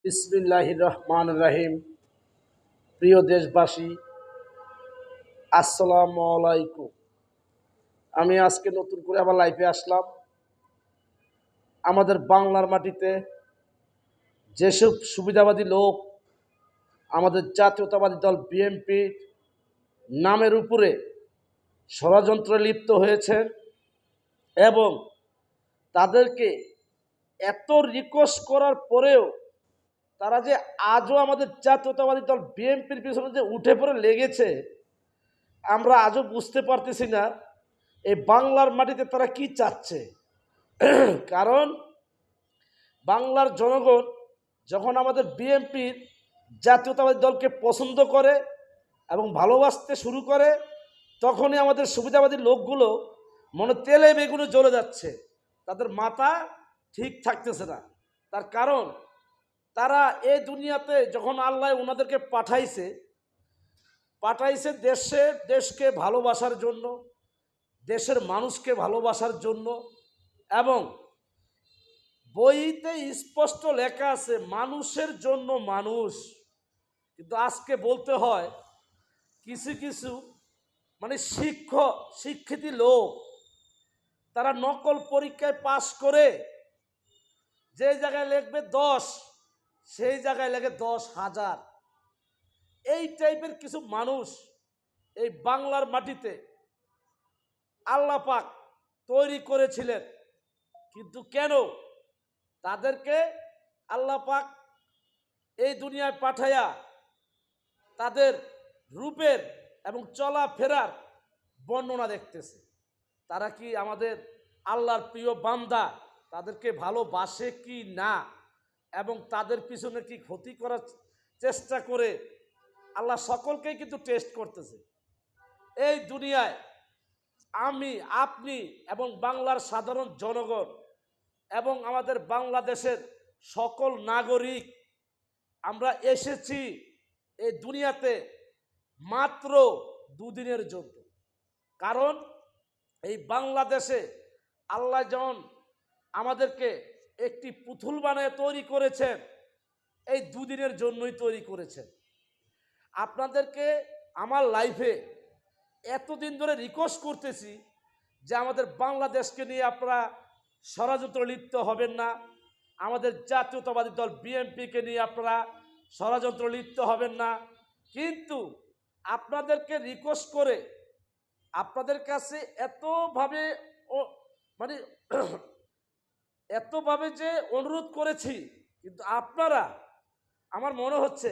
বিসমিল্লাহির রহমানির রহিম। প্রিয় দেশবাসী, আসসালামু আলাইকুম। আমি আজকে নতুন করে আবার লাইভে আসলাম। আমাদের বাংলার মাটিতে যেসব সুবিধাবাদী লোক আমাদের জাতীয়তাবাদী দল বিএনপি নামের উপরে ষড়যন্ত্রে লিপ্ত হয়েছেন এবং তাদেরকে এত রিকোয়েস্ট করার পরেও তারা যে আজও আমাদের জাতীয়তাবাদী দল বিএনপির পিছনে যে উঠে পড়ে লেগেছে, আমরা আজও বুঝতে পারতেছি না এই বাংলার মাটিতে তারা কি চাচ্ছে। কারণ বাংলার জনগণ যখন আমাদের বিএনপির জাতীয়তাবাদী দলকে পছন্দ করে এবং ভালোবাসতে শুরু করে, তখনই আমাদের সুবিধাবাদী লোকগুলো মনে তেলে বেগুনে জ্বলে যাচ্ছে, তাদের মাথা ঠিক থাকতেছে না। তার কারণ তারা এই দুনিয়াতে যখন আল্লাহ ওনাদেরকে পাঠাইছে দেশকে ভালোবাসার জন্য, দেশের মানুষকে ভালোবাসার জন্য। এবং বইতে স্পষ্ট লেখা আছে মানুষের জন্য মানুষ। কিন্তু আজকে বলতে হয় কিছু কিছু শিক্ষিত লোক তারা নকল পরীক্ষায় পাশ করে যে জায়গায় লিখবে 10, সেই জায়গায় লেখে 10,000। এই টাইপের কিছু মানুষ এই বাংলার মাটিতে আল্লাহ পাক তৈরি করেছিলেন। কিন্তু কেন তাদেরকে আল্লাহ পাক এই দুনিয়ায় পাঠাইয়া তাদের রূপের এবং চলাফেরার বর্ণনা দেখতেছে? তারা কি আমাদের আল্লাহর প্রিয় বান্দা? তাদেরকে ভালোবাসে কি না? এবং তাদের পিছনে কি ক্ষতি করার চেষ্টা করে? আল্লাহ সকলকেই কিন্তু টেস্ট করতেছে। এই দুনিয়ায় আমি, আপনি এবং বাংলার সাধারণ জনগণ এবং আমাদের বাংলাদেশের সকল নাগরিক, আমরা এসেছি এই দুনিয়াতে মাত্র দুদিনের জন্য। কারণ এই বাংলাদেশে আল্লাহ যেমন আমাদেরকে একটি পুতুল বানায় তৈরি করেছেন, এই দুদিনের জন্যই তৈরি করেছেন। আপনাদেরকে আমার লাইফে এতদিন ধরে রিকোয়েস্ট করতেছি যে আমাদের বাংলাদেশকে নিয়ে আপনারা ষড়যন্ত্র লিপ্ত হবেন না, আমাদের জাতীয়তাবাদী দল বিএনপিকে নিয়ে আপনারা ষড়যন্ত্র লিপ্ত হবেন না। কিন্তু আপনাদেরকে রিকোয়েস্ট করে আপনাদের কাছে এতভাবে যে অনুরোধ করেছি, কিন্তু আপনারা, আমার মনে হচ্ছে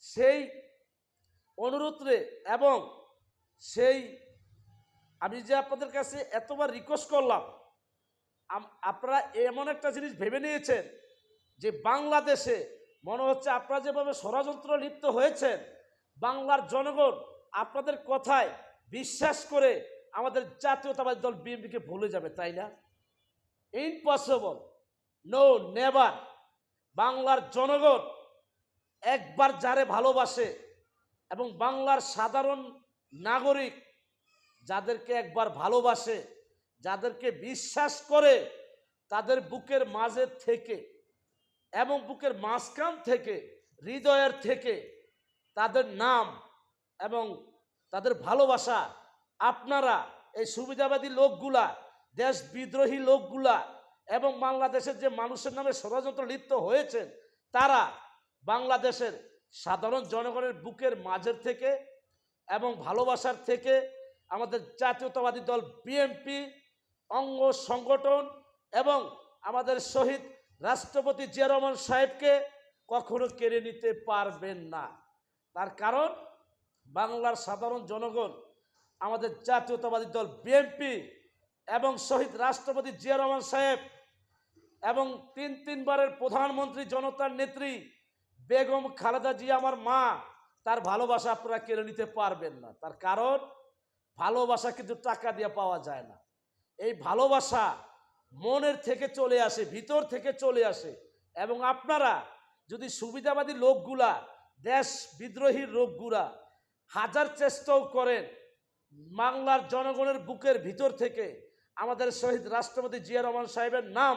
সেই অনুরোধে এবং সেই আমি যে আপনাদের কাছে এতবার রিকোয়েস্ট করলাম, আপনারা এমন একটা জিনিস ভেবে নিয়েছেন যে বাংলাদেশে মনে হচ্ছে আপনারা যেভাবে ষড়যন্ত্র লিপ্ত হয়েছেন, বাংলার জনগণ আপনাদের কথায় বিশ্বাস করে আমাদের জাতীয়তাবাদী দল বিএনপিকে ভুলে যাবে, তাই না? Impossible, no, never. বাংলার জনগণ একবার যারে ভালোবাসে এবং বাংলার সাধারণ নাগরিক যাদেরকে একবার ভালোবাসে, যাদেরকে বিশ্বাস করে, তাদের বুকের মাঝে থেকে এবং বুকের মাঝখান থেকে, হৃদয়ের থেকে তাদের নাম এবং তাদের ভালোবাসা আপনারা এই সুবিধাবাদী লোকগুলা, দেশ বিদ্রোহী লোকগুলা এবং বাংলাদেশের যে মানুষের নামে ষড়যন্ত্র লিপ্ত হয়েছেন, তারা বাংলাদেশের সাধারণ জনগণের বুকের মাঝের থেকে এবং ভালোবাসার থেকে আমাদের জাতীয়তাবাদী দল বিএনপি অঙ্গ সংগঠন এবং আমাদের শহীদ রাষ্ট্রপতি জিয়া রহমান সাহেবকে কখনো কেড়ে নিতে পারবেন না। তার কারণ বাংলার সাধারণ জনগণ আমাদের জাতীয়তাবাদী দল বিএনপি এবং শহীদ রাষ্ট্রপতি জিয়া রহমান সাহেব এবং তিনবারের প্রধানমন্ত্রী জনতার নেত্রী বেগম খালেদা জিয়া আমার মা, তার ভালোবাসা আপনারা কেড়ে নিতে পারবেন না। তার কারণ ভালোবাসা কিন্তু টাকা দিয়ে পাওয়া যায় না। এই ভালোবাসা মনের থেকে চলে আসে, ভিতর থেকে চলে আসে। এবং আপনারা যদি সুবিধাবাদী লোকগুলা, দেশ বিদ্রোহী লোকগুলা হাজার চেষ্টাও করেন, বাংলার জনগণের বুকের ভিতর থেকে আমাদের শহীদ রাষ্ট্রপতি জিয়া রহমান সাহেবের নাম